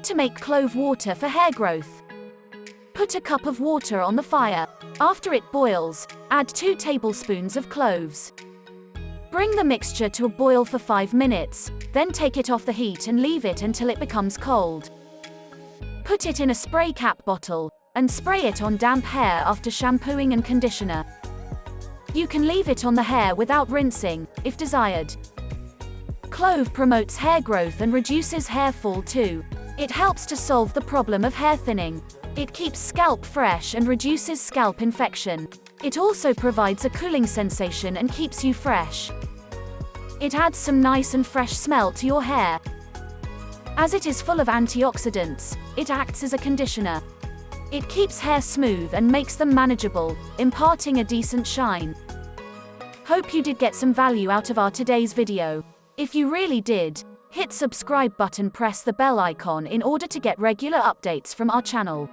to make clove water for hair growth. Put a cup of water on the fire. After it boils, add 2 tablespoons of cloves. Bring the mixture to a boil for 5 minutes, then take it off the heat and leave it until it becomes cold. Put it in a spray cap bottle, and spray it on damp hair after shampooing and conditioner. You can leave it on the hair without rinsing, if desired. Clove promotes hair growth and reduces hair fall too. It helps to solve the problem of hair thinning. It keeps scalp fresh and reduces scalp infection. It also provides a cooling sensation and keeps you fresh. It adds some nice and fresh smell to your hair. As it is full of antioxidants, it acts as a conditioner. It keeps hair smooth and makes them manageable, imparting a decent shine. Hope you did get some value out of our today's video. If you really did, hit subscribe button, press the bell icon in order to get regular updates from our channel.